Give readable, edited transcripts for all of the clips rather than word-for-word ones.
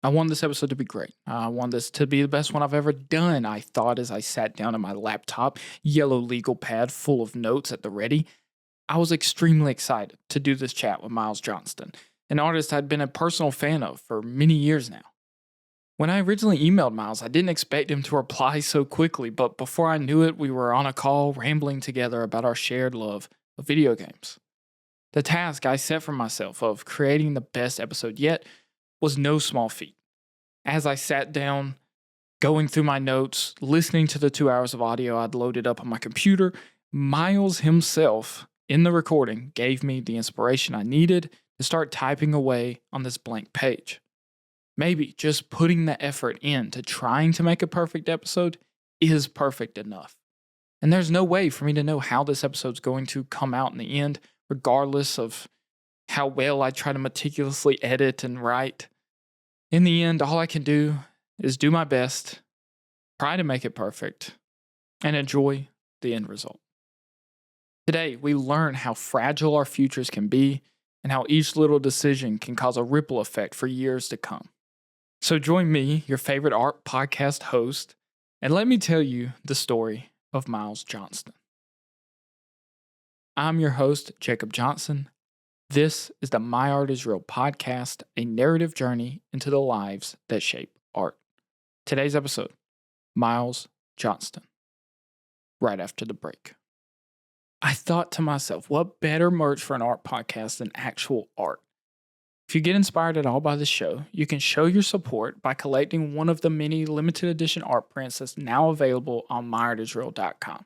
I want this episode to be great. I want this to be the best one I've ever done, I thought as I sat down at my laptop, yellow legal pad full of notes at the ready. I was extremely excited to do this chat with Miles Johnston, an artist I'd been a personal fan of for many years now. When I originally emailed Miles, I didn't expect him to reply so quickly, but before I knew it, we were on a call rambling together about our shared love of video games. The task I set for myself of creating the best episode yet was no small feat. As I sat down, going through my notes, listening to the 2 hours of audio I'd loaded up on my computer, Miles himself, in the recording, gave me the inspiration I needed to start typing away on this blank page. Maybe just putting the effort into trying to make a perfect episode is perfect enough. And there's no way for me to know how this episode's going to come out in the end, regardless of how well I try to meticulously edit and write. In the end, all I can do is do my best, try to make it perfect, and enjoy the end result. Today, we learn how fragile our futures can be and how each little decision can cause a ripple effect for years to come. So join me, your favorite art podcast host, and let me tell you the story of Miles Johnston. I'm your host, Jacob Johnson. This is the Myartisreal podcast, a narrative journey into the lives that shape art. Today's episode, Miles Johnston. Right after the break. I thought to myself, what better merch for an art podcast than actual art? If you get inspired at all by this show, you can show your support by collecting one of the many limited edition art prints that's now available on Myartisreal.com.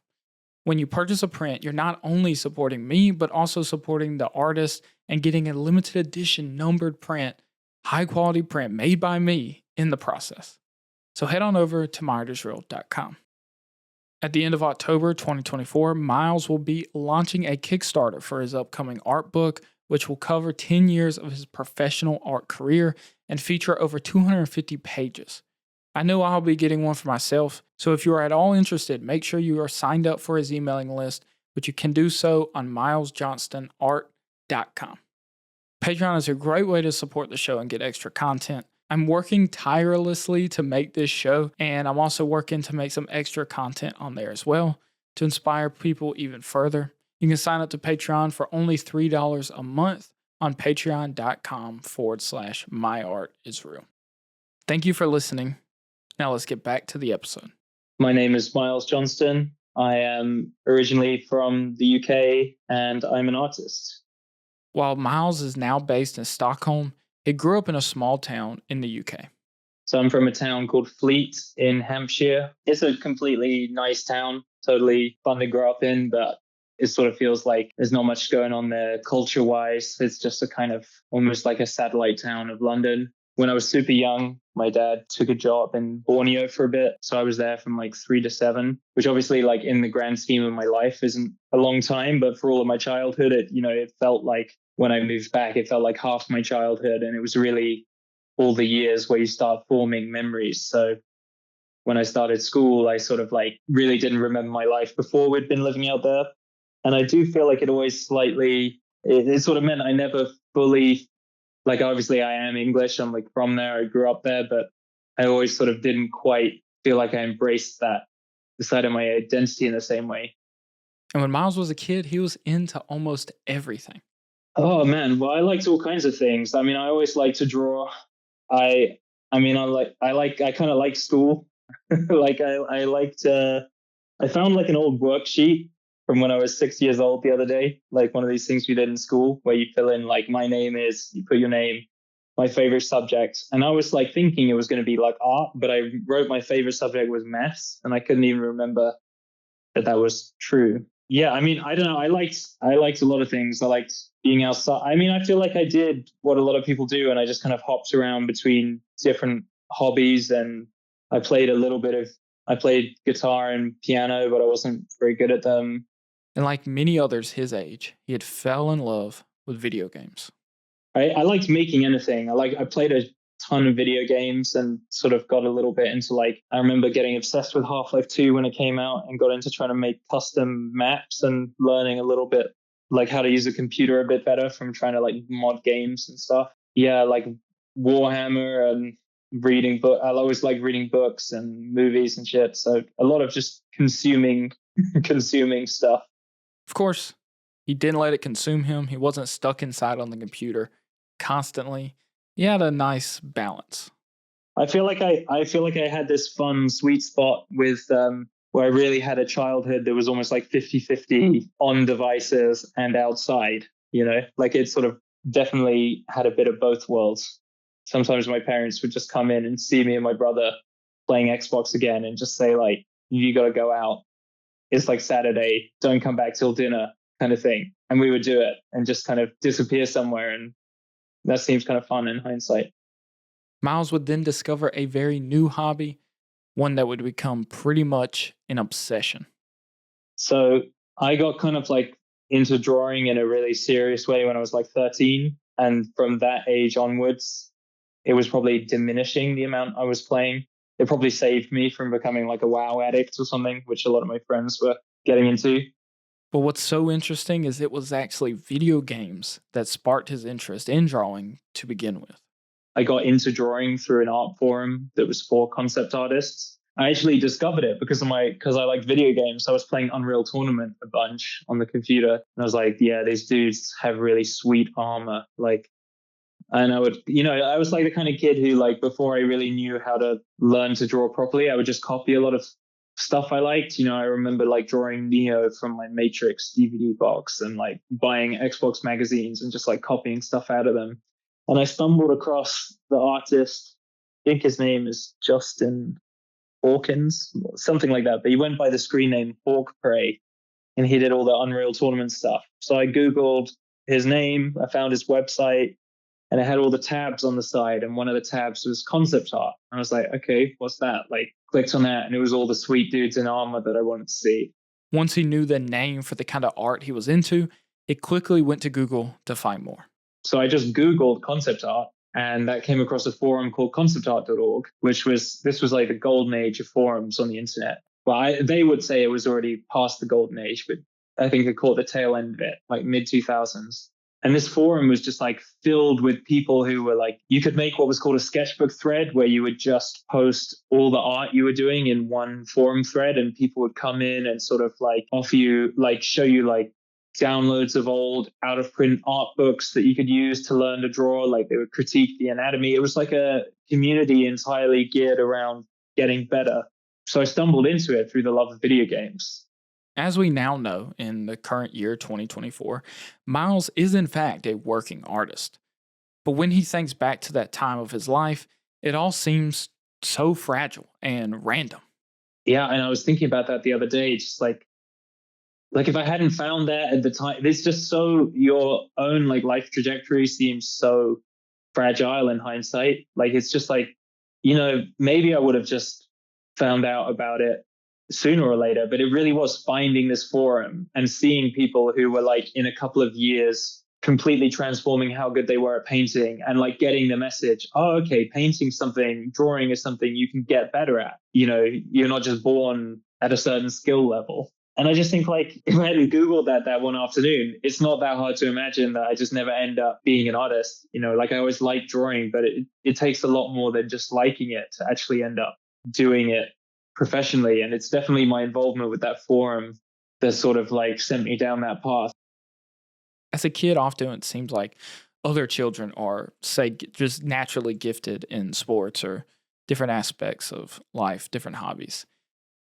When you purchase a print, you're not only supporting me, but also supporting the artist and getting a limited edition numbered print, high quality print made by me in the process. So head on over to Myartisreal.com. At the end of October 2024, Miles will be launching a Kickstarter for his upcoming art book, which will cover 10 years of his professional art career and feature over 250 pages. I know I'll be getting one for myself, so if you are at all interested, make sure you are signed up for his emailing list, which you can do so on milesjohnstonart.com. Patreon is a great way to support the show and get extra content. I'm working tirelessly to make this show, and I'm also working to make some extra content on there as well to inspire people even further. You can sign up to Patreon for only $3 a month on patreon.com/myartisreal. Thank you for listening. Now let's get back to the episode. My name is Miles Johnston. I am originally from the UK and I'm an artist. While Miles is now based in Stockholm, he grew up in a small town in the UK. So I'm from a town called Fleet in Hampshire. It's a completely nice town, totally fun to grow up in, but it sort of feels like there's not much going on there culture-wise. It's just a kind of almost like a satellite town of London. When I was super young, my dad took a job in Borneo for a bit. So I was there from like 3 to 7, which obviously like in the grand scheme of my life isn't a long time. But for all of my childhood, it felt like when I moved back, it felt like half my childhood. And it was really all the years where you start forming memories. So when I started school, I sort of like really didn't remember my life before we'd been living out there. And I do feel like it always it sort of meant I never fully, like obviously I am English, I'm like from there, I grew up there, but I always sort of didn't quite feel like I embraced the side of my identity in the same way. And when Miles was a kid, he was into almost everything. Oh man, well I liked all kinds of things. I mean, I always liked to draw. I kind of like school. Like I found like an old worksheet from when I was 6 years old the other day, like one of these things we did in school where you fill in like my name is, you put your name, my favorite subject. And I was like thinking it was going to be like art, but I wrote my favorite subject was maths and I couldn't even remember that was true. Yeah, I mean, I don't know. I liked a lot of things. I liked being outside. I mean, I feel like I did what a lot of people do and I just kind of hopped around between different hobbies and I played guitar and piano, but I wasn't very good at them. And like many others his age, he had fell in love with video games. I liked making anything. I played a ton of video games and sort of got a little bit into like, I remember getting obsessed with Half-Life 2 when it came out and got into trying to make custom maps and learning a little bit like how to use a computer a bit better from trying to like mod games and stuff. Yeah, like Warhammer and reading book. I always like reading books and movies and shit. So a lot of just consuming, consuming stuff. Of course, he didn't let it consume him. He wasn't stuck inside on the computer constantly. He had a nice balance. I feel like I had this fun sweet spot with where I really had a childhood that was almost like 50-50 on devices and outside, you know, like it sort of definitely had a bit of both worlds. Sometimes my parents would just come in and see me and my brother playing Xbox again and just say like, you got to go out. It's like Saturday, don't come back till dinner kind of thing. And we would do it and just kind of disappear somewhere. And that seems kind of fun in hindsight. Miles would then discover a very new hobby, one that would become pretty much an obsession. So I got kind of like into drawing in a really serious way when I was like 13. And from that age onwards, it was probably diminishing the amount I was playing. It probably saved me from becoming like a WoW addict or something, which a lot of my friends were getting into. But what's so interesting is it was actually video games that sparked his interest in drawing to begin with. I got into drawing through an art forum that was for concept artists. I actually discovered it because I like video games. I was playing Unreal Tournament a bunch on the computer, and I was like, yeah, these dudes have really sweet armor. Like, and I would, you know, I was like the kind of kid who, like, before I really knew how to learn to draw properly, I would just copy a lot of stuff I liked. You know, I remember like drawing Neo from my Matrix DVD box and like buying Xbox magazines and just like copying stuff out of them. And I stumbled across the artist. I think his name is Justin Hawkins, something like that. But he went by the screen name Hawk Prey, and he did all the Unreal Tournament stuff. So I Googled his name, I found his website, and it had all the tabs on the side. And one of the tabs was concept art. I was like, okay, what's that? Like, clicked on that, and it was all the sweet dudes in armor that I wanted to see. Once he knew the name for the kind of art he was into, he quickly went to Google to find more. So I just Googled concept art, and that came across a forum called conceptart.org, this was like the golden age of forums on the internet. Well, they would say it was already past the golden age, but I think they caught the tail end of it, like mid 2000s. And this forum was just like filled with people who were like, you could make what was called a sketchbook thread where you would just post all the art you were doing in one forum thread, and people would come in and sort of like offer you, like show you like downloads of old out of print art books that you could use to learn to draw. Like they would critique the anatomy. It was like a community entirely geared around getting better. So I stumbled into it through the love of video games. As we now know in the current year 2024, Miles is in fact a working artist. But when he thinks back to that time of his life, it all seems so fragile and random. Yeah, and I was thinking about that the other day, just like if I hadn't found that at the time, it's just so, your own like life trajectory seems so fragile in hindsight. Like it's just like, you know, maybe I would have just found out about it sooner or later, but it really was finding this forum and seeing people who were like in a couple of years completely transforming how good they were at painting, and like getting the message, oh, okay, painting something, drawing is something you can get better at. You know, you're not just born at a certain skill level. And I just think like if I had Googled that one afternoon, it's not that hard to imagine that I just never end up being an artist. You know, like I always liked drawing, but it takes a lot more than just liking it to actually end up doing it professionally. And it's definitely my involvement with that forum that sort of like sent me down that path. As a kid, often it seems like other children are, say, just naturally gifted in sports or different aspects of life, different hobbies.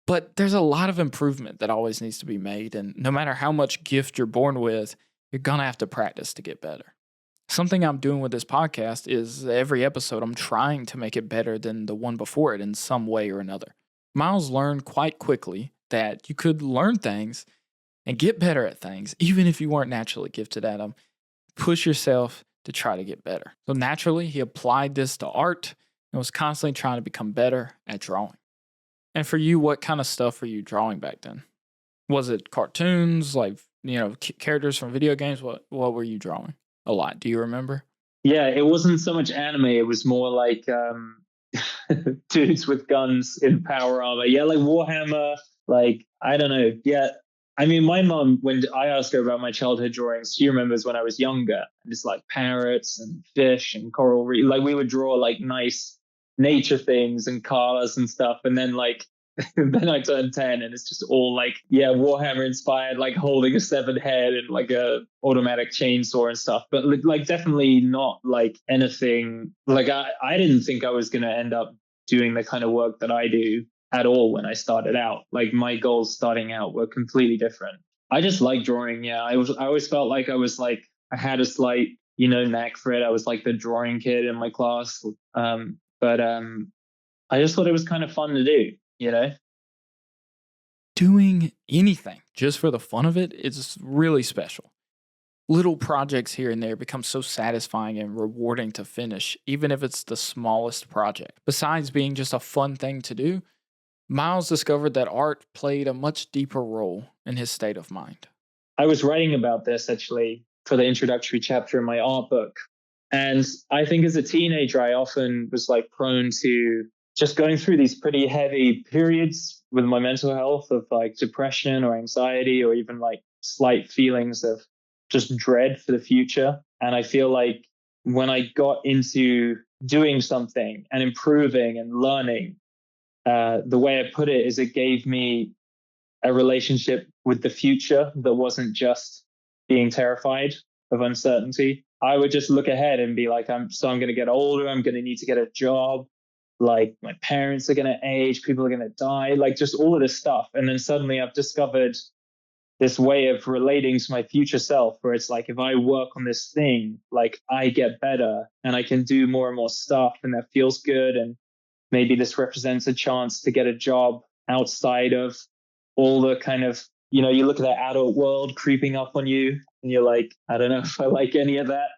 But there's a lot of improvement that always needs to be made. And no matter how much gift you're born with, you're going to have to practice to get better. Something I'm doing with this podcast is every episode I'm trying to make it better than the one before it in some way or another. Miles learned quite quickly that you could learn things and get better at things, even if you weren't naturally gifted at them. Push yourself to try to get better. So naturally, he applied this to art and was constantly trying to become better at drawing. And for you, what kind of stuff were you drawing back then? Was it cartoons, like, characters from video games? What were you drawing a lot? Do you remember? Yeah, it wasn't so much anime. It was more like dudes with guns in power armor. Yeah, like Warhammer. Like, I don't know. Yeah, I mean, my mom, when I ask her about my childhood drawings, she remembers when I was younger. And it's like parrots and fish and coral reef. Like we would draw like nice nature things and cars and stuff. And then like then I turned 10 and it's just all like, yeah, Warhammer inspired, like holding a severed head and like a automatic chainsaw and stuff. But like definitely not like anything like I didn't think I was going to end up doing the kind of work that I do at all when I started out. Like my goals starting out were completely different. I just like drawing. Yeah. I always felt like I had a slight, knack for it. I was like the drawing kid in my class. But I just thought it was kind of fun to do. Doing anything just for the fun of it is really special. Little projects here and there become so satisfying and rewarding to finish, even if it's the smallest project. Besides being just a fun thing to do, Miles discovered that art played a much deeper role in his state of mind. I was writing about this actually for the introductory chapter in my art book. And I think as a teenager, I often was like prone to just going through these pretty heavy periods with my mental health of like depression or anxiety or even like slight feelings of just dread for the future. And I feel like when I got into doing something and improving and learning, the way I put it is it gave me a relationship with the future that wasn't just being terrified of uncertainty. I would just look ahead and be like, I'm going to get older. I'm going to need to get a job. Like my parents are going to age. People are going to die. Like just all of this stuff. And then suddenly I've discovered this way of relating to my future self where it's like, if I work on this thing, like I get better and I can do more and more stuff and that feels good. And maybe this represents a chance to get a job outside of all the kind of, you look at that adult world creeping up on you and you're like, I don't know if I like any of that.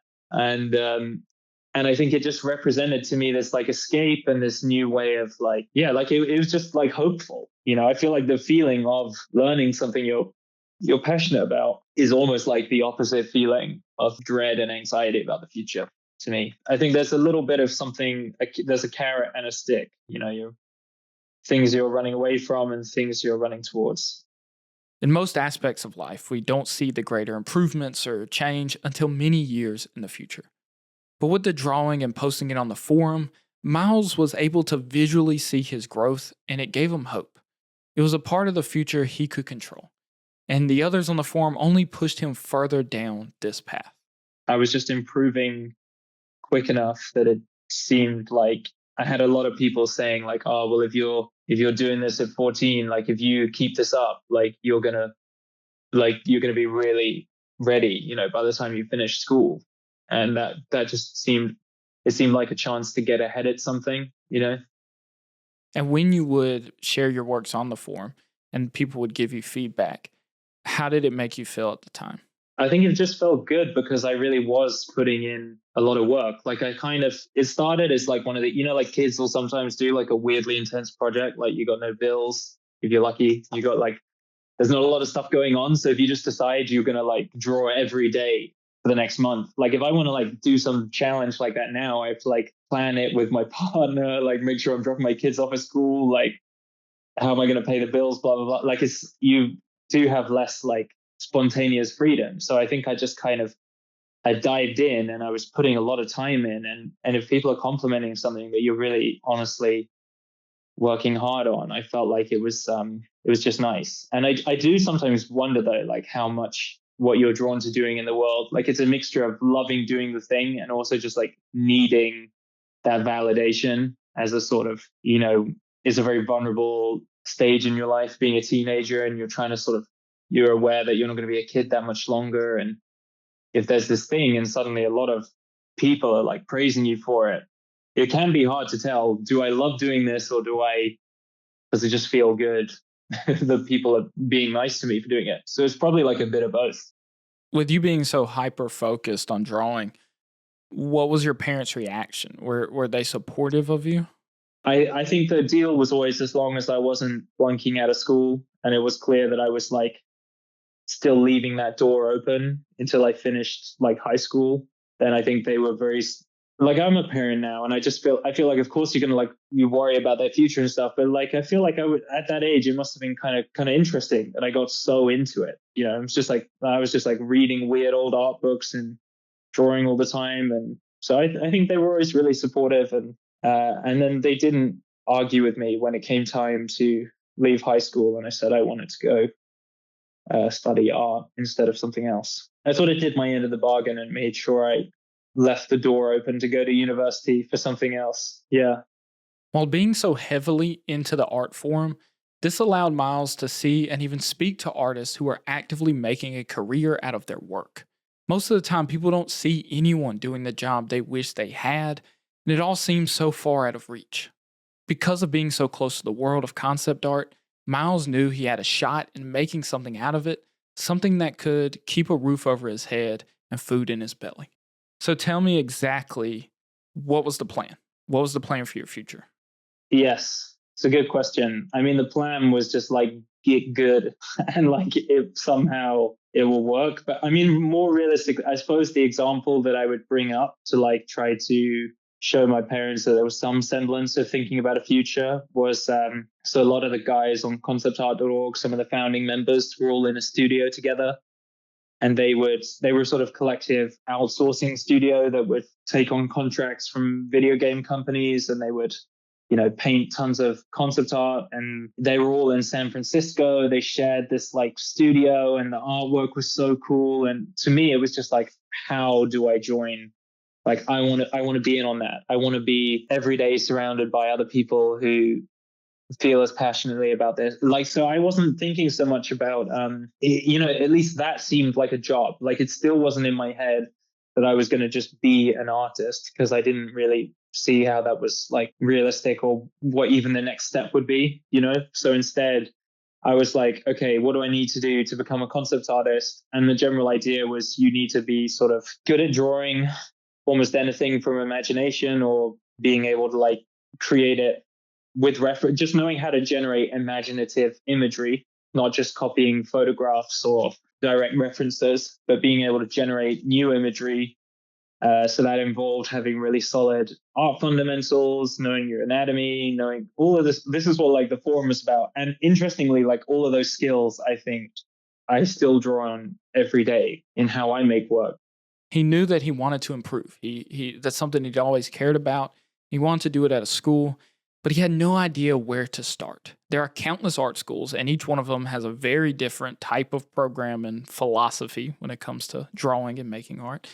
And I think it just represented to me this like escape and this new way of like, yeah, like it was just like hopeful. I feel like the feeling of learning something you're passionate about is almost like the opposite feeling of dread and anxiety about the future to me. I think there's a little bit of something, there's a carrot and a stick, you're things you're running away from and things you're running towards. In most aspects of life, we don't see the greater improvements or change until many years in the future. But with the drawing and posting it on the forum, Miles was able to visually see his growth and it gave him hope. It was a part of the future he could control. And the others on the forum only pushed him further down this path. I was just improving quick enough that it seemed like I had a lot of people saying like, oh, well, if you're doing this at 14, like if you keep this up, like you're gonna be really ready, by the time you finish school. And that just seemed like a chance to get ahead at something. And when you would share your works on the forum and people would give you feedback, how did it make you feel at the time? I think it just felt good because I really was putting in a lot of work. Like it started as like one of the, like kids will sometimes do like a weirdly intense project. Like you got no bills. If you're lucky, you got like, there's not a lot of stuff going on. So if you just decide you're going to like draw every day for the next month, like if I want to like do some challenge like that now, I have to like plan it with my partner, like make sure I'm dropping my kids off at school. Like, how am I going to pay the bills? Blah, blah, blah. Like you do have less like spontaneous freedom. So I think I dived in and I was putting a lot of time in. And if people are complimenting something that you're really honestly working hard on, I felt like it was just nice. And I do sometimes wonder though, like how much what you're drawn to doing in the world, like it's a mixture of loving doing the thing and also just like needing that validation as a sort of, is a very vulnerable stage in your life, being a teenager, and you're trying to you're aware that you're not going to be a kid that much longer. And if there's this thing and suddenly a lot of people are like praising you for it, it can be hard to tell, do I love doing this or does it just feel good that people are being nice to me for doing it? So it's probably like a bit of both. With you being so hyper focused on drawing, what was your parents' reaction? Were they supportive of you? I think the deal was always as long as I wasn't flunking out of school and it was clear that I was like still leaving that door open until I finished like high school, then I think they were very like, I'm a parent now and I feel like of course you're gonna like you worry about their future and stuff, but like I feel like I would at that age it must have been kind of interesting that I got so into it. It was just like I was just like reading weird old art books and drawing all the time. And so I think they were always really supportive. And And then they didn't argue with me when it came time to leave high school, and I said I wanted to go study art instead of something else. I sort of did my end of the bargain and made sure I left the door open to go to university for something else. Yeah. While being so heavily into the art form, this allowed Miles to see and even speak to artists who are actively making a career out of their work. Most of the time, people don't see anyone doing the job they wish they had, and it all seems so far out of reach. Because of being so close to the world of concept art, Miles knew he had a shot in making something out of it, something that could keep a roof over his head and food in his belly. So tell me exactly, what was the plan? What was the plan for your future? Yes, it's a good question. I mean, the plan was just like get good and like it somehow it will work. But I mean, more realistic, I suppose the example that I would bring up to like try to show my parents that there was some semblance of thinking about a future was so a lot of the guys on conceptart.org, some of the founding members were all in a studio together, and they were sort of collective outsourcing studio that would take on contracts from video game companies, and they would paint tons of concept art, and they were all in San Francisco. They shared this like studio, and the artwork was so cool. And to me, it was just like, how do I join? Like, I want to be in on that. I want to be every day surrounded by other people who feel as passionately about this. Like, so I wasn't thinking so much about, at least that seemed like a job. Like, it still wasn't in my head that I was going to just be an artist, because I didn't really see how that was like realistic or what even the next step would be. So instead, I was like, okay, what do I need to do to become a concept artist? And the general idea was you need to be sort of good at drawing almost anything from imagination, or being able to like create it with reference, just knowing how to generate imaginative imagery, not just copying photographs or direct references, but being able to generate new imagery. So that involved having really solid art fundamentals, knowing your anatomy, knowing all of this. This is what like the forum is about. And interestingly, like all of those skills, I think I still draw on every day in how I make work. He knew that he wanted to improve. He That's something he'd always cared about. He wanted to do it at a school, but he had no idea where to start. There are countless art schools, and each one of them has a very different type of program and philosophy when it comes to drawing and making art.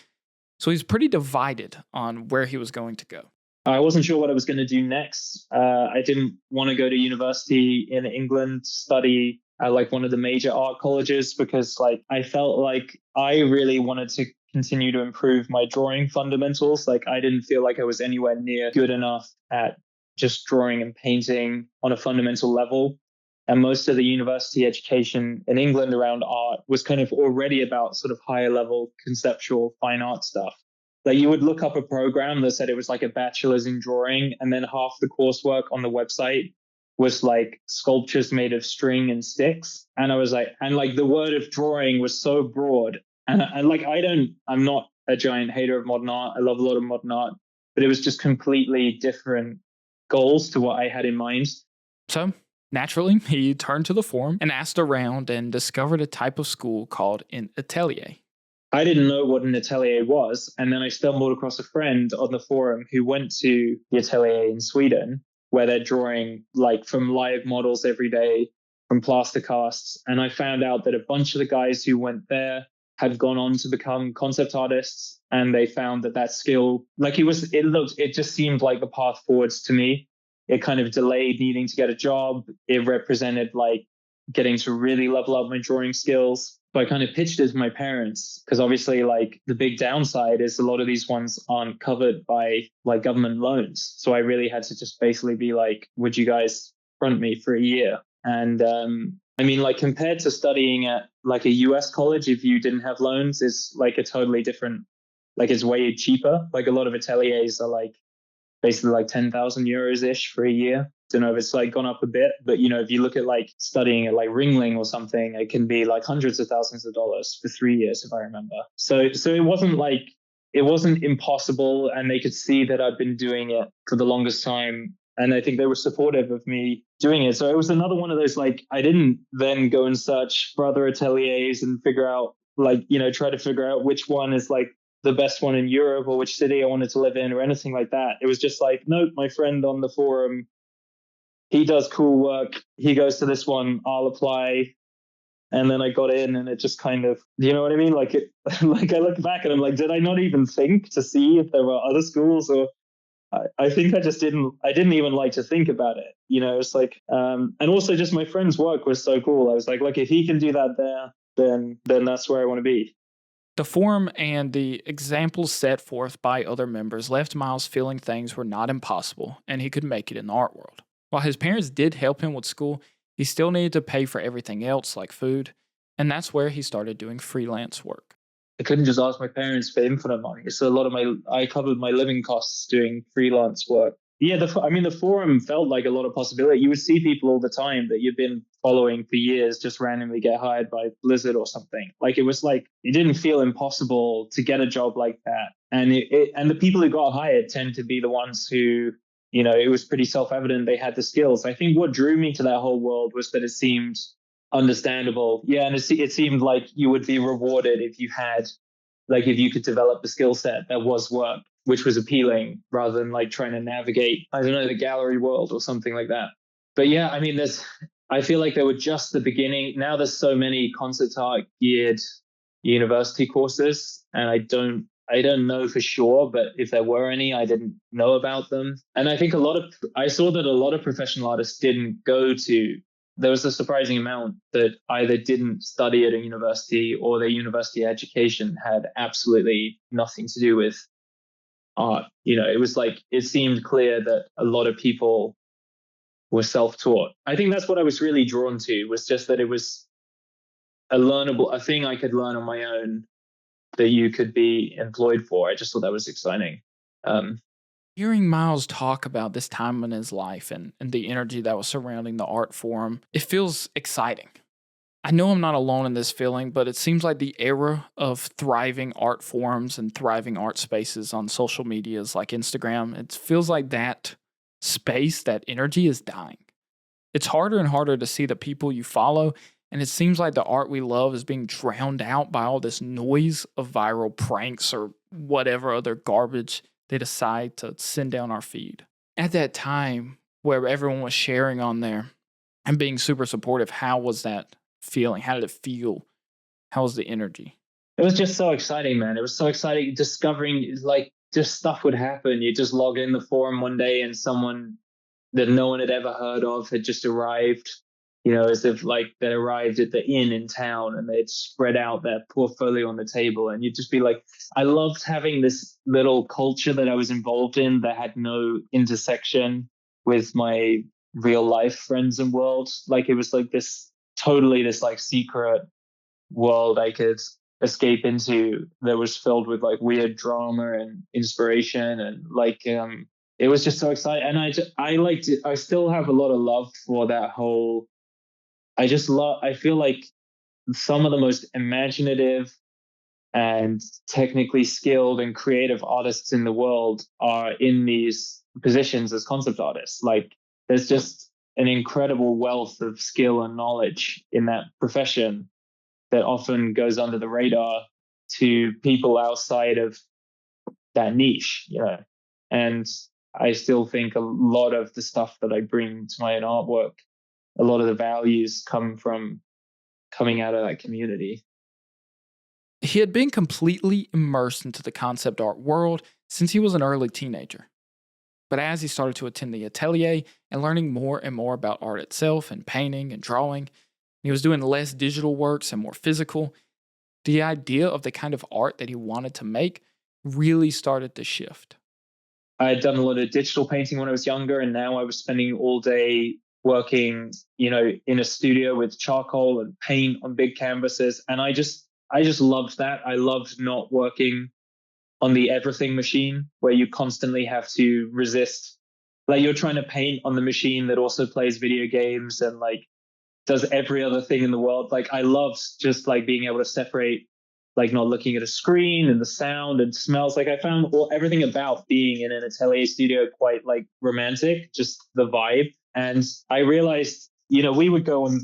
So he's pretty divided on where he was going to go. I wasn't sure what I was going to do next. I didn't want to go to university in England, study at like one of the major art colleges, because like I felt like I really wanted to continue to improve my drawing fundamentals. Like I didn't feel like I was anywhere near good enough at just drawing and painting on a fundamental level. And most of the university education in England around art was kind of already about sort of higher level conceptual fine art stuff. Like you would look up a program that said it was like a bachelor's in drawing, and then half the coursework on the website was like sculptures made of string and sticks. And I was like, and like the word of drawing was so broad. And like, I'm not a giant hater of modern art. I love a lot of modern art, but it was just completely different goals to what I had in mind. So, naturally, he turned to the forum and asked around and discovered a type of school called an atelier. I didn't know what an atelier was. And then I stumbled across a friend on the forum who went to the atelier in Sweden, where they're drawing like from live models every day, from plaster casts. And I found out that a bunch of the guys who went there had gone on to become concept artists. And they found that skill, like it just seemed like the path forwards to me. It kind of delayed needing to get a job. It represented like getting to really level up my drawing skills. So I kind of pitched it to my parents, because obviously like the big downside is a lot of these ones aren't covered by like government loans. So I really had to just basically be like, would you guys front me for a year? And I mean, like compared to studying at like a US college, if you didn't have loans, is like a totally different, like it's way cheaper. Like a lot of ateliers are like basically like 10,000 euros ish for a year. Don't know if it's like gone up a bit, but if you look at like studying at like Ringling or something, it can be like hundreds of thousands of dollars for 3 years, if I remember. So it wasn't impossible, and they could see that I'd been doing it for the longest time. And I think they were supportive of me doing it. So it was another one of those, like, I didn't then go and search for other ateliers and figure out, like, try to figure out which one is like the best one in Europe or which city I wanted to live in or anything like that. It was just like, nope, my friend on the forum, he does cool work. He goes to this one, I'll apply. And then I got in, and it just kind of, you know what I mean? Like it, like I look back and I'm like, did I not even think to see if there were other schools? Or I think I just didn't. I didn't even like to think about it. You know, it's like, and also just my friend's work was so cool. I was like, look, if he can do that there, then that's where I want to be. The forum and the examples set forth by other members left Miles feeling things were not impossible and he could make it in the art world. While his parents did help him with school, he still needed to pay for everything else like food, and that's where he started doing freelance work. I couldn't just ask my parents for infinite money. So a lot of I covered my living costs doing freelance work. Yeah, I mean, the forum felt like a lot of possibility. You would see people all the time that you've been following for years just randomly get hired by Blizzard or something. Like it was like it didn't feel impossible to get a job like that. And and the people who got hired tend to be the ones who, you know, it was pretty self-evident they had the skills. I think what drew me to that whole world was that it seemed understandable. Yeah, and it seemed like you would be rewarded if you had, like, if you could develop the skill set that was work, which was appealing rather than like trying to navigate, I don't know, the gallery world or something like that. But yeah, I mean, I feel like they were just the beginning. Now there's so many concept art geared university courses, and I don't know for sure, but if there were any, I didn't know about them. And I think I saw that a lot of professional artists didn't go to, there was a surprising amount that either didn't study at a university or their university education had absolutely nothing to do with art. You know, it was like, it seemed clear that a lot of people were self-taught. I think that's what I was really drawn to, was just that it was a thing I could learn on my own that you could be employed for. I just thought that was exciting. Um, Hearing Miles talk about this time in his life and the energy that was surrounding the art forum, it feels exciting. I know I'm not alone in this feeling, but it seems like the era of thriving art forums and thriving art spaces on social medias like Instagram, it feels like that space, that energy is dying. It's harder and harder to see the people you follow, and it seems like the art we love is being drowned out by all this noise of viral pranks or whatever other garbage they decide to send down our feed. At that time, where everyone was sharing on there and being super supportive, how was that feeling? How did it feel? How was the energy? it was just so exciting, man. It was so exciting discovering, like, just stuff would happen. You just log in the forum one day and someone that no one had ever heard of had just arrived, you know, as if like they arrived at the inn in town and they'd spread out their portfolio on the table. And you'd just be like, I loved having this little culture that I was involved in that had no intersection with my real life friends and world. Like it was like this like secret world I could escape into that was filled with like weird drama and inspiration, and like it was just so exciting. And I liked it. I still have a lot of love for that whole, I feel like some of the most imaginative and technically skilled and creative artists in the world are in these positions as concept artists. Like there's just an incredible wealth of skill and knowledge in that profession that often goes under the radar to people outside of that niche, you know. And I still think a lot of the stuff that I bring to my own artwork, a lot of the values come from coming out of that community. He had been completely immersed into the concept art world since he was an early teenager. But as he started to attend the atelier and learning more and more about art itself and painting and drawing, he was doing less digital works and more physical. The idea of the kind of art that he wanted to make really started to shift. I had done a lot of digital painting when I was younger, and now I was spending all day working, you know, in a studio with charcoal and paint on big canvases. And I just loved that. I loved not working on the everything machine where you constantly have to resist. Like you're trying to paint on the machine that also plays video games and like does every other thing in the world. Like I loved just like being able to separate, like not looking at a screen and the sound and smells. Like I found everything about being in an atelier studio quite like romantic, just the vibe. And I realized, you know, we would go on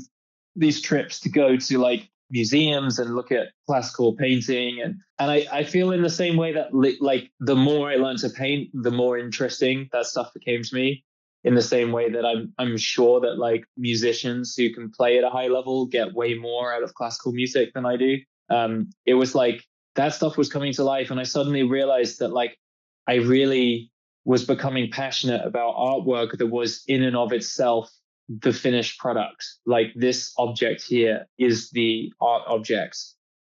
these trips to go to like museums and look at classical painting. And I feel in the same way that like the more I learned to paint, the more interesting that stuff became to me. In the same way that I'm sure that like musicians who can play at a high level get way more out of classical music than I do. It was like that stuff was coming to life, and I suddenly realized that like I really was becoming passionate about artwork that was in and of itself the finished product. Like this object here is the art object.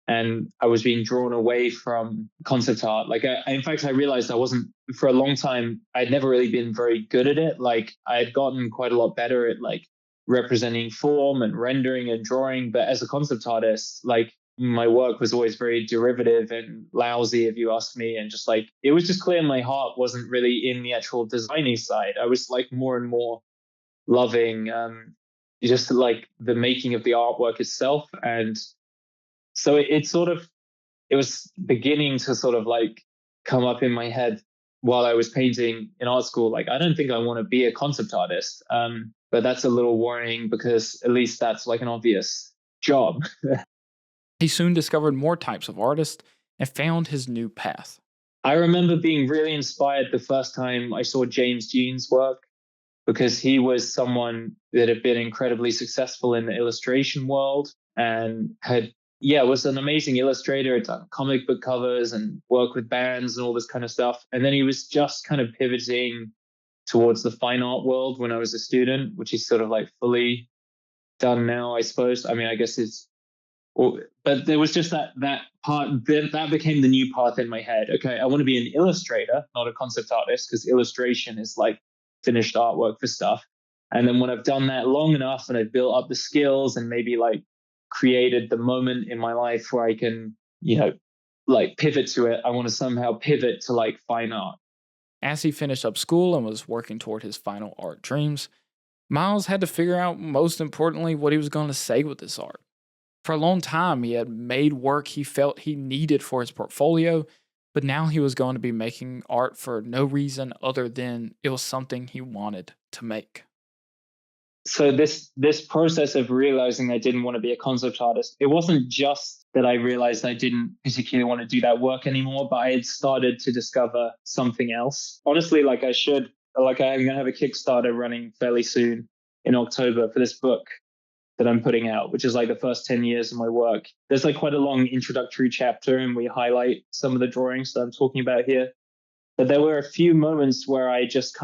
And I was being drawn away from concept art. Like, in fact, I realized I wasn't, for a long time, I'd never really been very good at it. Like, I had gotten quite a lot better at like representing form and rendering and drawing. But as a concept artist, like, my work was always very derivative and lousy, if you ask me. And just like, it was just clear my heart wasn't really in the actual designing side. I was like more and more loving just like the making of the artwork itself. And so it sort of, it was beginning to sort of like come up in my head while I was painting in art school. Like, I don't think I want to be a concept artist. But that's a little worrying because at least that's like an obvious job. He soon discovered more types of artists and found his new path. I remember being really inspired the first time I saw James Jean's work, because he was someone that had been incredibly successful in the illustration world and was an amazing illustrator, had done comic book covers and worked with bands and all this kind of stuff. And then he was just kind of pivoting towards the fine art world when I was a student, which he's sort of like fully done now, I suppose. I mean, I guess but there was just that part that became the new path in my head. Okay, I want to be an illustrator, not a concept artist, because illustration is like finished artwork for stuff. And then when I've done that long enough and I've built up the skills and maybe like created the moment in my life where I can, like pivot to it, I want to somehow pivot to like fine art. As he finished up school and was working toward his final art dreams, Miles had to figure out, most importantly, what he was going to say with this art. For a long time, he had made work he felt he needed for his portfolio, but now he was going to be making art for no reason other than it was something he wanted to make. So this process of realizing I didn't want to be a concept artist, it wasn't just that I realized I didn't particularly want to do that work anymore, but I had started to discover something else. Honestly, I'm going to have a Kickstarter running fairly soon in October for this book that I'm putting out, which is like the first 10 years of my work. There's like quite a long introductory chapter and we highlight some of the drawings that I'm talking about here. But there were a few moments where I just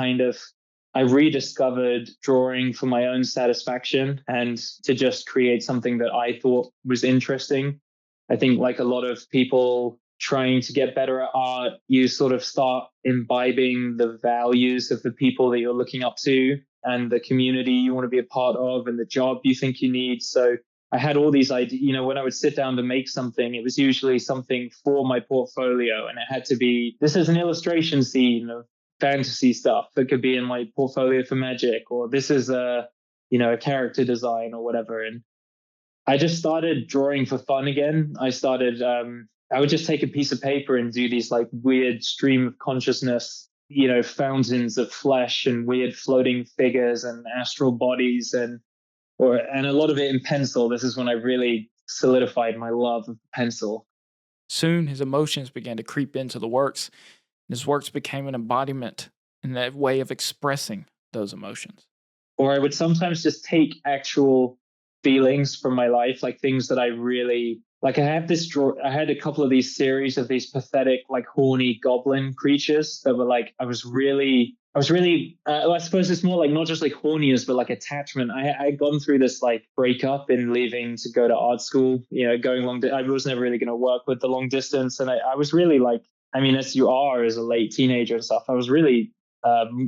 I rediscovered drawing for my own satisfaction and to just create something that I thought was interesting. I think like a lot of people trying to get better at art, you sort of start imbibing the values of the people that you're looking up to and the community you want to be a part of and the job you think you need. So I had all these ideas, when I would sit down to make something, it was usually something for my portfolio, and it had to be, this is an illustration scene of fantasy stuff that could be in my portfolio for magic, or this is a character design or whatever. And I just started drawing for fun again. I would just take a piece of paper and do these like weird stream of consciousness, fountains of flesh and weird floating figures and astral bodies and a lot of it in pencil. This is when I really solidified my love of pencil. Soon, his emotions began to creep into the works, and his works became an embodiment and a way of expressing those emotions. Or I would sometimes just take actual feelings from my life, like things that I really like. I had a couple of these series of these pathetic, like horny goblin creatures that were like, I suppose it's more like not just like horniness, but like attachment. I had gone through this like breakup in leaving to go to art school, going long. I was never really going to work with the long distance. And I was really like, I mean, as you are as a late teenager and stuff, I was really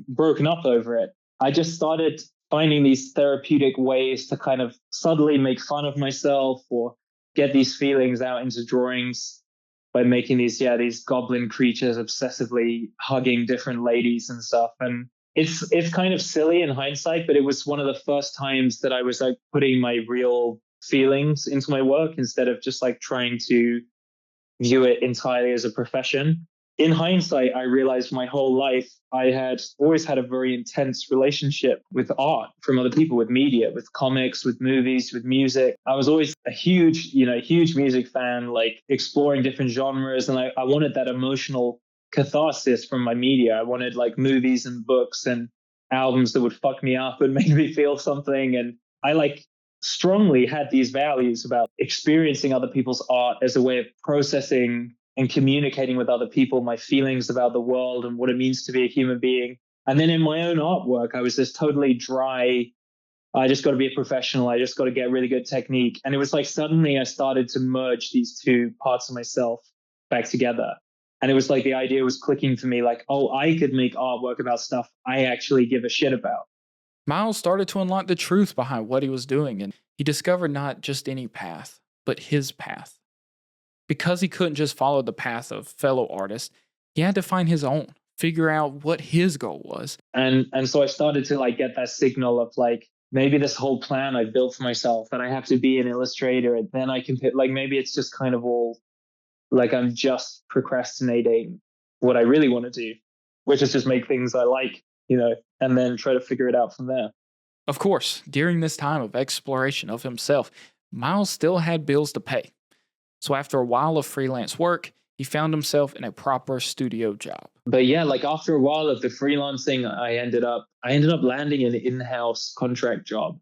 broken up over it. I just started finding these therapeutic ways to kind of subtly make fun of myself or get these feelings out into drawings by making these goblin creatures obsessively hugging different ladies and stuff. And it's kind of silly in hindsight, but it was one of the first times that I was like putting my real feelings into my work instead of just like trying to view it entirely as a profession. in hindsight, I realized my whole life I had always had a very intense relationship with art from other people, with media, with comics, with movies, with music. I was always a huge music fan, like exploring different genres. And I wanted that emotional catharsis from my media. I wanted like movies and books and albums that would fuck me up and make me feel something. And I like strongly had these values about experiencing other people's art as a way of processing and communicating with other people my feelings about the world and what it means to be a human being. And then in my own artwork, I was this totally dry, I just got to be a professional. I just got to get really good technique. And it was like suddenly I started to merge these two parts of myself back together. And it was like the idea was clicking for me like, oh, I could make artwork about stuff I actually give a shit about. Miles started to unlock the truth behind what he was doing, and he discovered not just any path, but his path. Because he couldn't just follow the path of fellow artists, he had to find his own, figure out what his goal was. And so I started to like get that signal of like, maybe this whole plan I built for myself that I have to be an illustrator and then I can pick, like maybe it's just kind of all like I'm just procrastinating what I really want to do, which is just make things I like, and then try to figure it out from there. Of course, during this time of exploration of himself, Miles still had bills to pay. So after a while of freelance work, he found himself in a proper studio job. But yeah, like after a while of the freelancing, I ended up landing an in-house contract job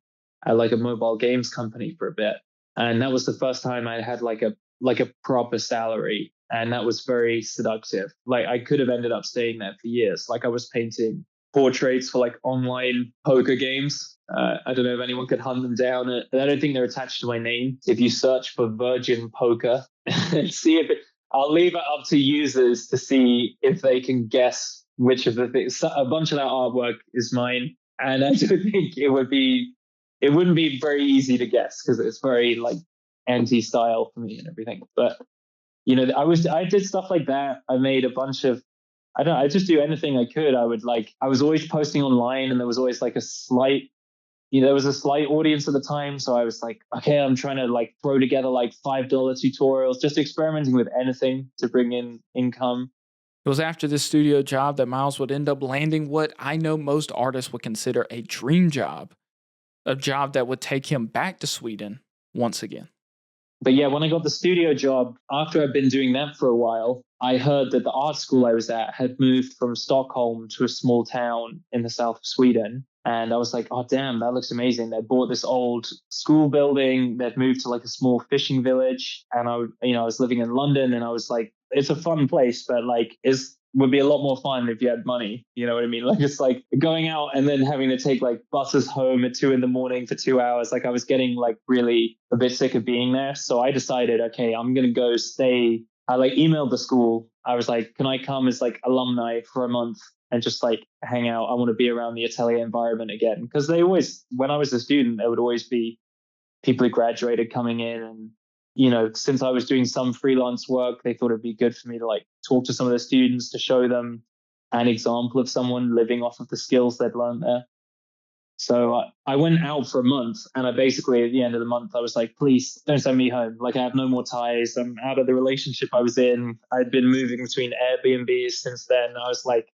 at like a mobile games company for a bit. And that was the first time I had like a proper salary. And that was very seductive. Like I could have ended up staying there for years. Like I was painting portraits for like online poker games. I don't know if anyone could hunt them down. I don't think they're attached to my name. If you search for Virgin Poker and see if it, I'll leave it up to users to see if they can guess which of the things. So a bunch of that artwork is mine, and I don't think it wouldn't be very easy to guess because it's very like anti-style for me and everything. But I did stuff like that. I made a bunch of I just do anything I could. I was always posting online and there was always like there was a slight audience at the time. So I was like, okay, I'm trying to like throw together like $5 tutorials, just experimenting with anything to bring in income. It was after this studio job that Miles would end up landing what I know most artists would consider a dream job, a job that would take him back to Sweden once again. But yeah, when I got the studio job, after I'd been doing that for a while, I heard that the art school I was at had moved from Stockholm to a small town in the south of Sweden. And I was like, oh, damn, that looks amazing. They bought this old school building. They'd moved to like a small fishing village. And I was living in London and I was like, it's a fun place, but like, would be a lot more fun if you had money. You know what I mean? Like it's like going out and then having to take like buses home at 2 a.m. for 2 hours. Like I was getting like really a bit sick of being there. So I decided, okay, I'm going to go stay. I like emailed the school. I was like, can I come as like alumni for a month and just like hang out? I want to be around the atelier environment again. Because when I was a student, there would always be people who graduated coming in and since I was doing some freelance work, they thought it'd be good for me to like talk to some of the students to show them an example of someone living off of the skills they'd learned there. So I went out for a month and I basically at the end of the month, I was like, please don't send me home. Like I have no more ties. I'm out of the relationship I was in. I'd been moving between Airbnbs since then. I was like,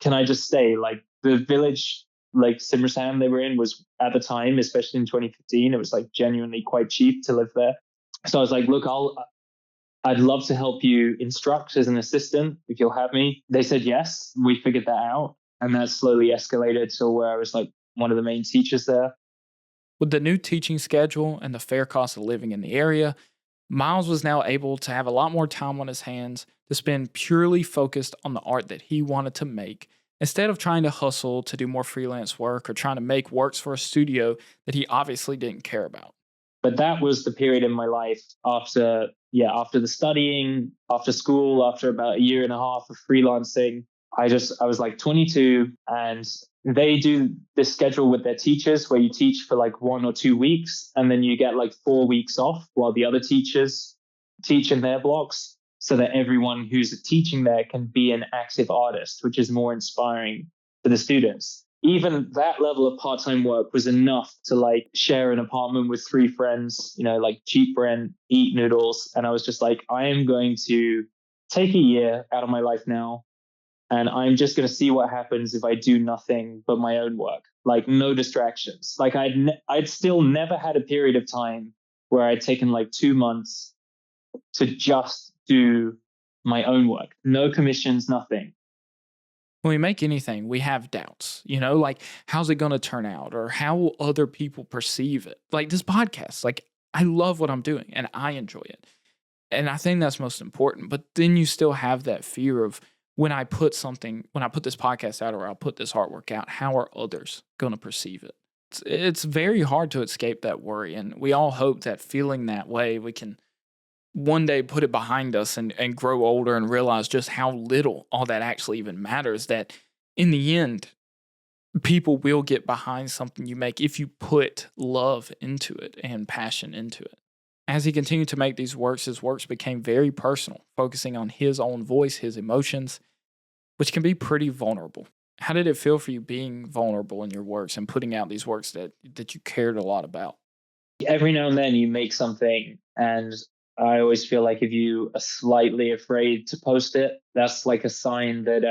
can I just stay? Like the village, like Simrishamn they were in was at the time, especially in 2015, it was like genuinely quite cheap to live there. So I was like, look, I'd love to help you instruct as an assistant if you'll have me. They said yes. We figured that out. And that slowly escalated to where I was like one of the main teachers there. With the new teaching schedule and the fair cost of living in the area, Miles was now able to have a lot more time on his hands to spend purely focused on the art that he wanted to make, instead of trying to hustle to do more freelance work or trying to make works for a studio that he obviously didn't care about. But that was the period in my life after the studying, after school, after about a year and a half of freelancing. I was like 22 and they do this schedule with their teachers where you teach for like 1 or 2 weeks and then you get like 4 weeks off while the other teachers teach in their blocks so that everyone who's teaching there can be an active artist, which is more inspiring for the students. Even that level of part-time work was enough to like share an apartment with 3 friends, like cheap rent, eat noodles. And I was just like, I am going to take a year out of my life now, and I'm just going to see what happens if I do nothing but my own work, like no distractions. Like I'd still never had a period of time where I'd taken like 2 months to just do my own work, no commissions, nothing. When we make anything, we have doubts, like how's it going to turn out or how will other people perceive it? Like this podcast, like I love what I'm doing and I enjoy it. And I think that's most important. But then you still have that fear of when I put this podcast out or I'll put this artwork out, how are others going to perceive it? It's very hard to escape that worry. And we all hope that feeling that way, we can one day put it behind us and grow older and realize just how little all that actually even matters. That in the end, people will get behind something you make if you put love into it and passion into it. As he continued to make these works, his works became very personal, focusing on his own voice, his emotions, which can be pretty vulnerable. How did it feel for you being vulnerable in your works and putting out these works that you cared a lot about? Every now and then you make something, and I always feel like if you are slightly afraid to post it, that's like a sign that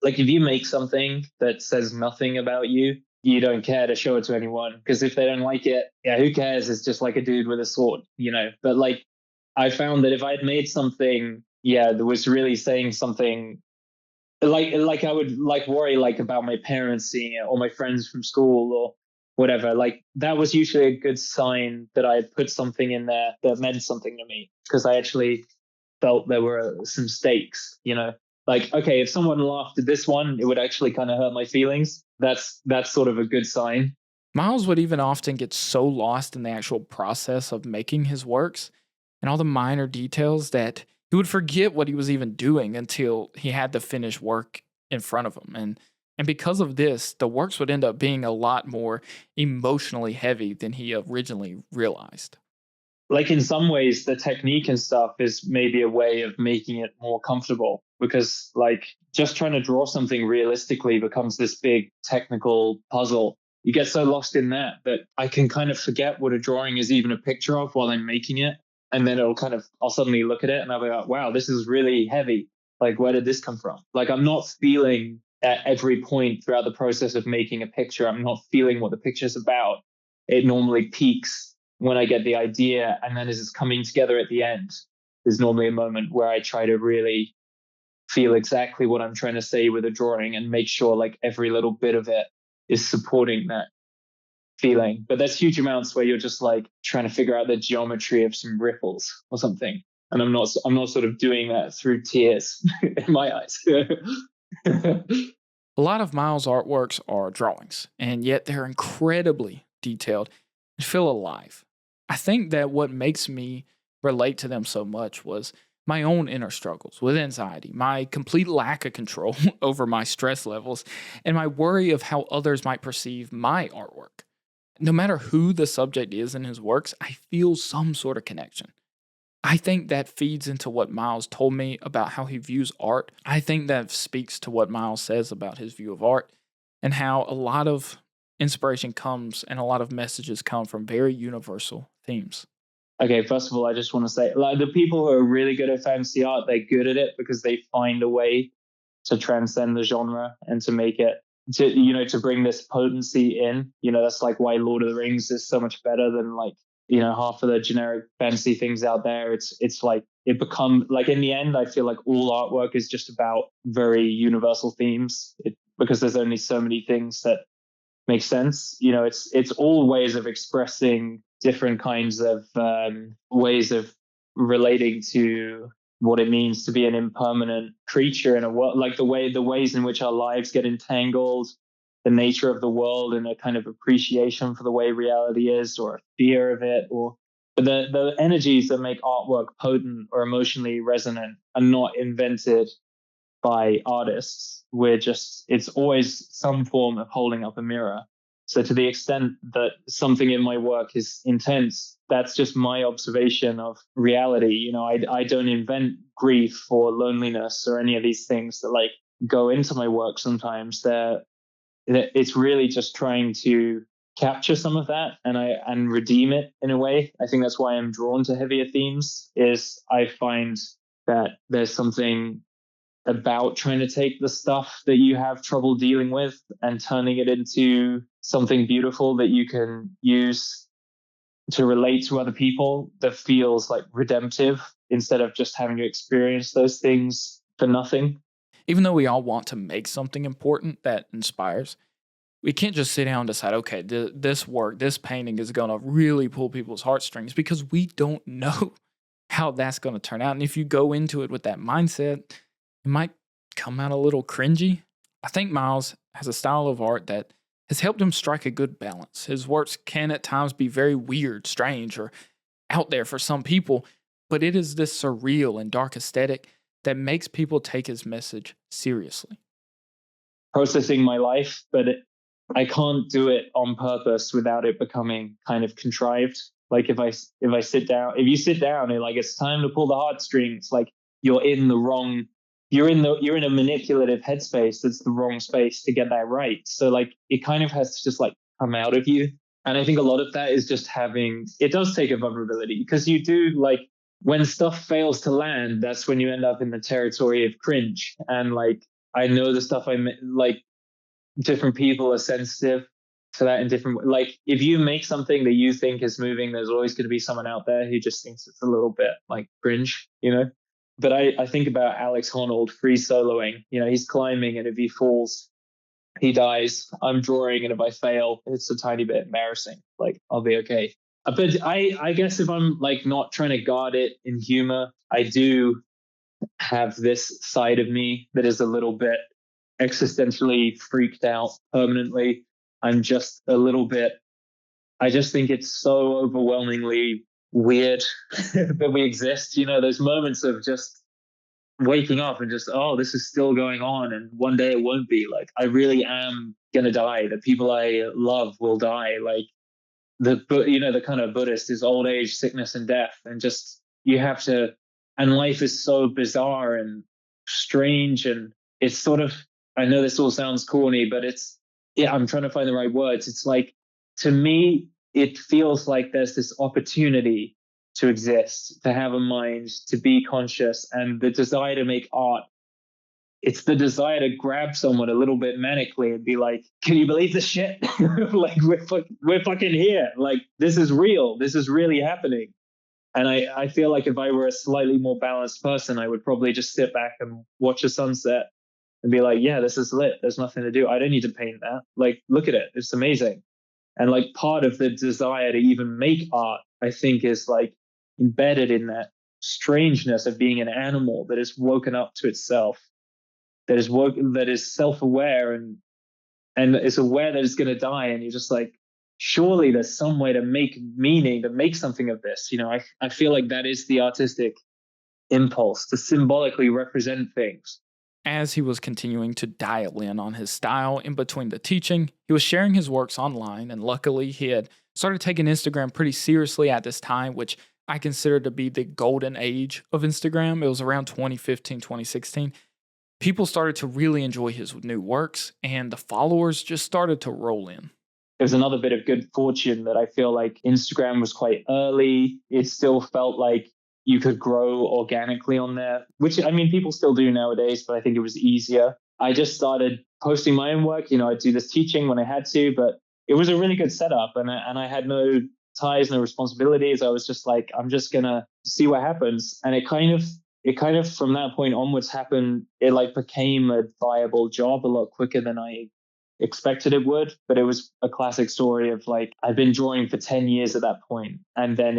like if you make something that says nothing about you, you don't care to show it to anyone, because if they don't like it, yeah, who cares? It's just like a dude with a sword. But like I found that if I'd made something, yeah, that was really saying something, like I would like worry like about my parents seeing it or my friends from school or whatever, like that was usually a good sign that I had put something in there that meant something to me, because I actually felt there were some stakes. Like, okay, if someone laughed at this one, it would actually kind of hurt my feelings. That's sort of a good sign. Miles would even often get so lost in the actual process of making his works and all the minor details that he would forget what he was even doing until he had the finished work in front of him. And because of this, the works would end up being a lot more emotionally heavy than he originally realized. Like in some ways the technique and stuff is maybe a way of making it more comfortable, because like just trying to draw something realistically becomes this big technical puzzle. You get so lost in that I can kind of forget what a drawing is even a picture of while I'm making it, and then I'll suddenly look at it and I'll be like, wow, this is really heavy. Like, where did this come from? Like, I'm not feeling at every point throughout the process of making a picture, I'm not feeling what the picture's about. It normally peaks when I get the idea, and then as it's coming together at the end, there's normally a moment where I try to really feel exactly what I'm trying to say with a drawing and make sure like every little bit of it is supporting that feeling. But there's huge amounts where you're just like trying to figure out the geometry of some ripples or something. And I'm not sort of doing that through tears in my eyes. A lot of Miles' artworks are drawings, and yet they're incredibly detailed and feel alive. I think that what makes me relate to them so much was my own inner struggles with anxiety, my complete lack of control over my stress levels, and my worry of how others might perceive my artwork. No matter who the subject is in his works, I feel some sort of connection. I think that feeds into what Miles told me about how he views art. I think that speaks to what Miles says about his view of art and how a lot of inspiration comes and a lot of messages come from very universal themes. Okay, first of all, I just want to say, like, the people who are really good at fantasy art, they're good at it because they find a way to transcend the genre and to make it to bring this potency in. That's like why Lord of the Rings is so much better than like half of the generic fantasy things out there. It's like it become like in the end, I feel like all artwork is just about very universal themes. Because there's only so many things that make sense. It's all ways of expressing different kinds of ways of relating to what it means to be an impermanent creature in a world, like the ways in which our lives get entangled, the nature of the world, and a kind of appreciation for the way reality is, or a fear of it, or but the energies that make artwork potent or emotionally resonant are not invented by artists. It's always some form of holding up a mirror. So to the extent that something in my work is intense, that's just my observation of reality. I don't invent grief or loneliness or any of these things that like go into my work. Sometimes it's really just trying to capture some of that and redeem it in a way. I think that's why I'm drawn to heavier themes. Is I find that there's something about trying to take the stuff that you have trouble dealing with and turning it into something beautiful that you can use to relate to other people that feels like redemptive instead of just having to experience those things for nothing. Even though we all want to make something important that inspires, we can't just sit down and decide, okay, this work, this painting is going to really pull people's heartstrings because we don't know how that's going to turn out. And if you go into it with that mindset, it might come out a little cringy. I think Miles has a style of art that has helped him strike a good balance. His works can at times be very weird, strange, or out there for some people, but it is this surreal and dark aesthetic that makes people take his message seriously. Processing my life, but I can't do it on purpose without it becoming kind of contrived. Like if I sit down, if you sit down and like it's time to pull the heartstrings, like you're in the wrong, you're in a manipulative headspace that's the wrong space to get that right. So like it kind of has to just like come out of you. And I think a lot of that is just having, it does take a vulnerability because you do like when stuff fails to land, that's when you end up in the territory of cringe. And like I know the stuff like different people are sensitive to that in different, like if you make something that you think is moving, there's always going to be someone out there who just thinks it's a little bit like cringe, you know. But I think about Alex Honnold free soloing, you know, he's climbing and if he falls he dies. I'm drawing and if I fail it's a tiny bit embarrassing, like I'll be okay. But I guess if I'm like not trying to guard it in humor, I do have this side of me that is a little bit existentially freaked out permanently. I'm just a little bit, I just think it's so overwhelmingly weird that we exist. You know, those moments of just waking up and just, oh, this is still going on. And one day it won't be. Like, I really am going to die. The people I love will die. Like, the kind of Buddhist is old age, sickness, and death. And just, you have to, and life is so bizarre and strange. And it's sort of, I know this all sounds corny, but it's, yeah, I'm trying to find the right words. It's like, to me, it feels like there's this opportunity to exist, to have a mind, to be conscious, and the desire to make art. It's the desire to grab someone a little bit manically and be like, "Can you believe this shit? Like we're fucking here. Like this is real. This is really happening." And I feel like if I were a slightly more balanced person, I would probably just sit back and watch a sunset and be like, "Yeah, this is lit. There's nothing to do. I don't need to paint that. Like, look at it. It's amazing." And like part of the desire to even make art, I think, is like embedded in that strangeness of being an animal that is woken up to itself, that is self-aware and is aware that it's going to die. And you're just like, surely there's some way to make meaning, to make something of this. You know, I feel like that is the artistic impulse to symbolically represent things. As he was continuing to dial in on his style in between the teaching, he was sharing his works online, and luckily he had started taking Instagram pretty seriously at this time, which I consider to be the golden age of Instagram. It was around 2015, 2016. People started to really enjoy his new works, and the followers just started to roll in. There's another bit of good fortune that I feel like Instagram was quite early. It still felt like you could grow organically on there, which I mean, people still do nowadays, but I think it was easier. I just started posting my own work. You know, I'd do this teaching when I had to, but it was a really good setup and I had no ties, no responsibilities. I was just like, I'm just going to see what happens. And it kind of from that point onwards happened. It like became a viable job a lot quicker than I expected it would. But it was a classic story of like, I've been drawing for 10 years at that point, and then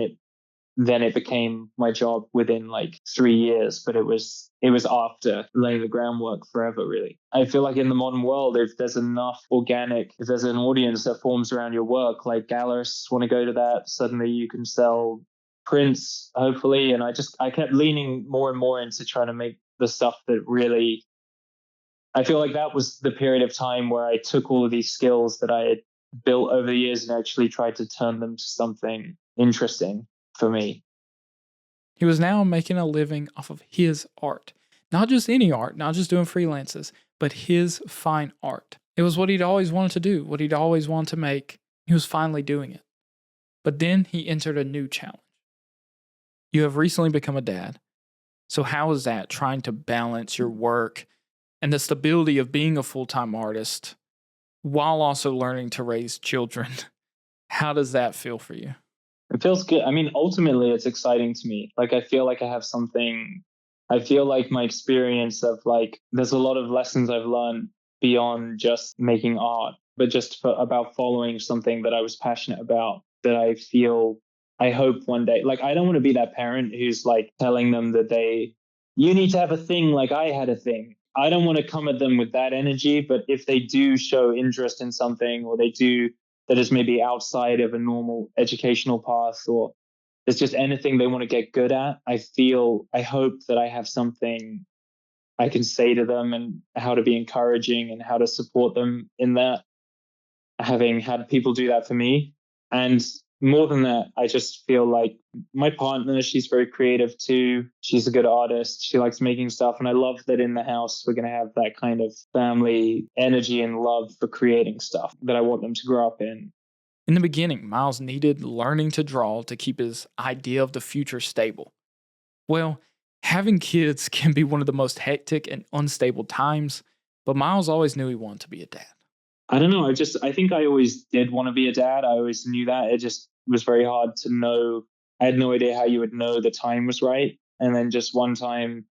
it became my job within like 3 years, but it was after laying the groundwork forever, really. I feel like in the modern world, if there's if there's an audience that forms around your work, like gallerists want to go to that, suddenly you can sell prints, hopefully. And I kept leaning more and more into trying to make the stuff that really, I feel like that was the period of time where I took all of these skills that I had built over the years and actually tried to turn them to something interesting for me. He was now making a living off of his art. Not just any art, not just doing freelances, but his fine art. It was what he'd always wanted to do, what he'd always wanted to make. He was finally doing it. But then he entered a new challenge. You have recently become a dad. So, how is that trying to balance your work and the stability of being a full time artist while also learning to raise children? How does that feel for you? It feels good. I mean, ultimately, it's exciting to me. Like, I feel like I have something. I feel like my experience of like, there's a lot of lessons I've learned beyond just making art, but just about following something that I was passionate about. That I feel, I hope one day. Like, I don't want to be that parent who's like telling them that you need to have a thing like I had a thing. I don't want to come at them with that energy, but if they do show interest in something, or they do that is maybe outside of a normal educational path, or it's just anything they want to get good at, I hope that I have something I can say to them and how to be encouraging and how to support them in that, having had people do that for me. And more than that, I just feel like my partner, she's very creative too. She's a good artist. She likes making stuff. And I love that in the house, we're going to have that kind of family energy and love for creating stuff that I want them to grow up in. In the beginning, Miles needed learning to draw to keep his idea of the future stable. Well, having kids can be one of the most hectic and unstable times, but Miles always knew he wanted to be a dad. I don't know. I think I always did want to be a dad. I always knew that. It just was very hard to know. I had no idea how you would know the time was right. And then just one time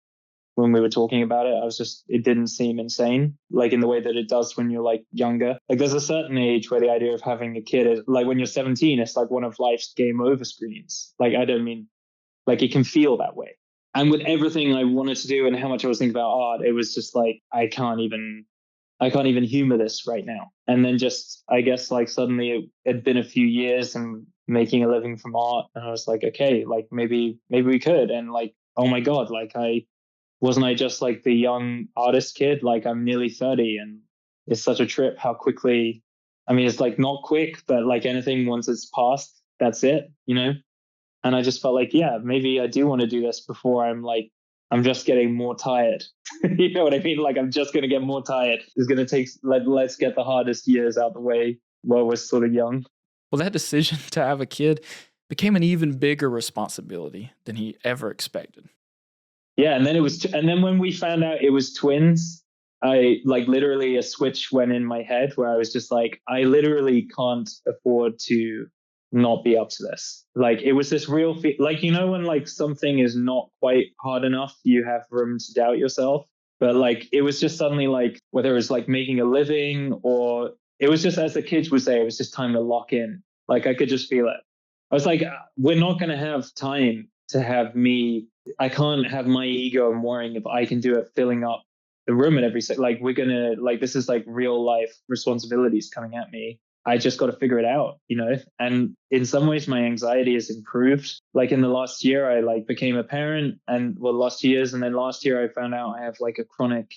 when we were talking about it, it didn't seem insane, like in the way that it does when you're like younger. Like there's a certain age where the idea of having a kid is like when you're 17, it's like one of life's game over screens. Like I don't mean like it can feel that way. And with everything I wanted to do and how much I was thinking about art, it was just like, I can't even humor this right now. And then just, I guess, like suddenly it had been a few years and making a living from art. And I was like, okay, like maybe we could. And like, oh my God, like I just like the young artist kid? Like I'm nearly 30 and it's such a trip how quickly, I mean, it's like not quick, but like anything once it's passed, that's it, you know? And I just felt like, yeah, maybe I do want to do this before I'm just getting more tired. You know what I mean? Like I'm just going to get more tired. It's going to take, let's get the hardest years out the way while we're sort of young. Well, that decision to have a kid became an even bigger responsibility than he ever expected. Yeah. And then when we found out it was twins, I like literally a switch went in my head where I was just like, I literally can't afford to not be up to this. Like it was this real like you know when like something is not quite hard enough, you have room to doubt yourself. But like it was just suddenly like whether it was like making a living or it was just as the kids would say, it was just time to lock in. Like I could just feel it. I was like, we're not going to have time to have me. I can't have my ego and worrying if I can do it, filling up the room at every second. Like we're gonna like this is like real life responsibilities coming at me. I just got to figure it out, you know? And in some ways my anxiety has improved. Like in the last year, I like became a parent and well, last years. And then last year I found out I have like a chronic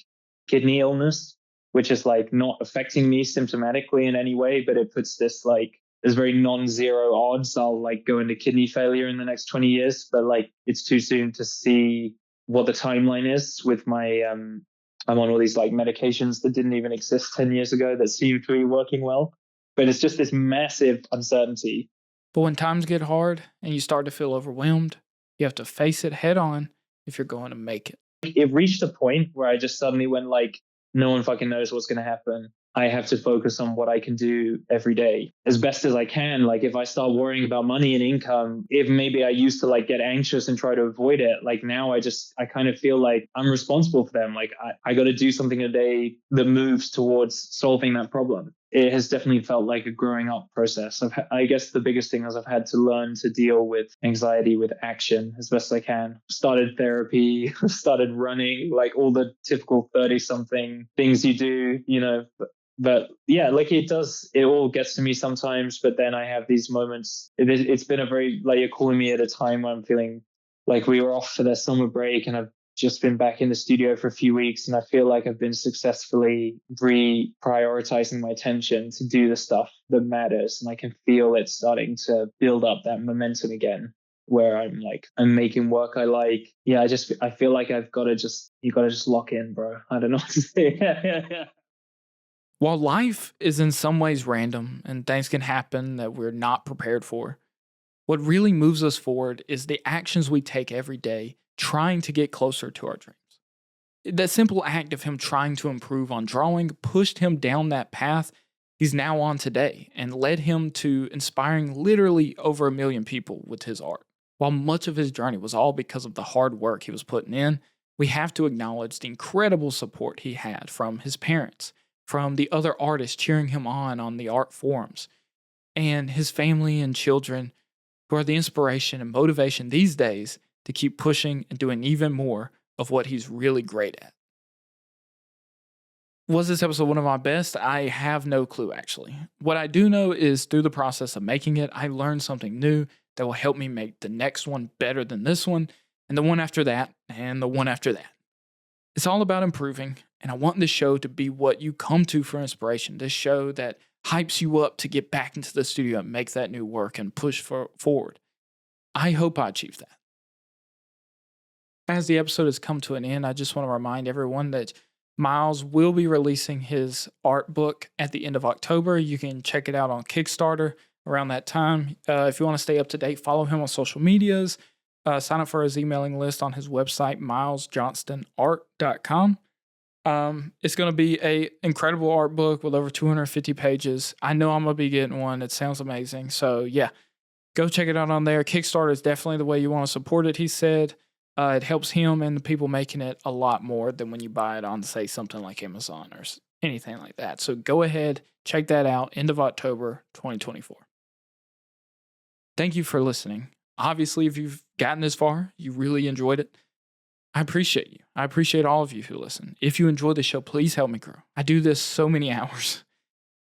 kidney illness, which is like not affecting me symptomatically in any way, but it puts this like, there's very non-zero odds I'll like go into kidney failure in the next 20 years. But like, it's too soon to see what the timeline is with my, I'm on all these like medications that didn't even exist 10 years ago that seem to be working well. But it's just this massive uncertainty. But when times get hard and you start to feel overwhelmed, you have to face it head on if you're going to make it. It reached a point where I just suddenly went like, no one fucking knows what's going to happen. I have to focus on what I can do every day as best as I can. Like if I start worrying about money and income, if maybe I used to like get anxious and try to avoid it, like now I kind of feel like I'm responsible for them. Like I got to do something a day that moves towards solving that problem. It has definitely felt like a growing up process. I guess the biggest thing is I've had to learn to deal with anxiety with action as best I can. Started therapy, started running, like all the typical 30 something things you do, you know, but yeah, like it all gets to me sometimes, but then I have these moments. It's been a very, like you're calling me at a time when I'm feeling like we were off for the summer break and I've just been back in the studio for a few weeks and I feel like I've been successfully reprioritizing my attention to do the stuff that matters. And I can feel it starting to build up that momentum again where I'm making work I like. Yeah, I feel like you gotta just lock in, bro. I don't know what to say. Yeah. While life is in some ways random and things can happen that we're not prepared for, what really moves us forward is the actions we take every day trying to get closer to our dreams. That simple act of him trying to improve on drawing pushed him down that path he's now on today and led him to inspiring literally over 1 million people with his art. While much of his journey was all because of the hard work he was putting in, we have to acknowledge the incredible support he had from his parents, from the other artists cheering him on the art forums, and his family and children who are the inspiration and motivation these days to keep pushing and doing even more of what he's really great at. Was this episode one of my best? I have no clue, actually. What I do know is through the process of making it, I learned something new that will help me make the next one better than this one, and the one after that, and the one after that. It's all about improving, and I want this show to be what you come to for inspiration. This show that hypes you up to get back into the studio and make that new work and push forward. I hope I achieve that. As the episode has come to an end, I just want to remind everyone that Miles will be releasing his art book at the end of October. You can check it out on Kickstarter around that time. If you want to stay up to date, follow him on social medias. Sign up for his emailing list on his website, milesjohnstonart.com. It's going to be an incredible art book with over 250 pages. I know I'm going to be getting one. It sounds amazing. So yeah, go check it out on there. Kickstarter is definitely the way you want to support it, he said. It helps him and the people making it a lot more than when you buy it on, say, something like Amazon or anything like that. So go ahead, check that out, end of October 2024. Thank you for listening. Obviously, if you've gotten this far, you really enjoyed it. I appreciate you. I appreciate all of you who listen. If you enjoy the show, please help me grow. I do this so many hours.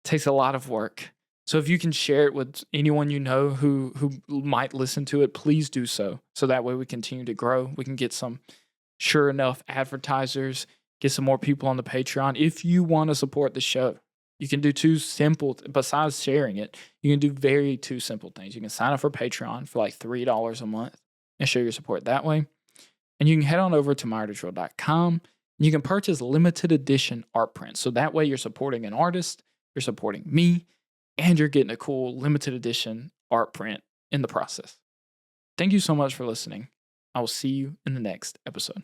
It takes a lot of work. So if you can share it with anyone you know who might listen to it, please do so. So that way we continue to grow. We can get some sure enough advertisers, get some more people on the Patreon. If you want to support the show, you can do two simple, besides sharing it, you can do two simple things. You can sign up for Patreon for like $3 a month and show your support that way. And you can head on over to Myartisreal.com and you can purchase limited edition art prints. So that way you're supporting an artist, you're supporting me, and you're getting a cool limited edition art print in the process. Thank you so much for listening. I will see you in the next episode.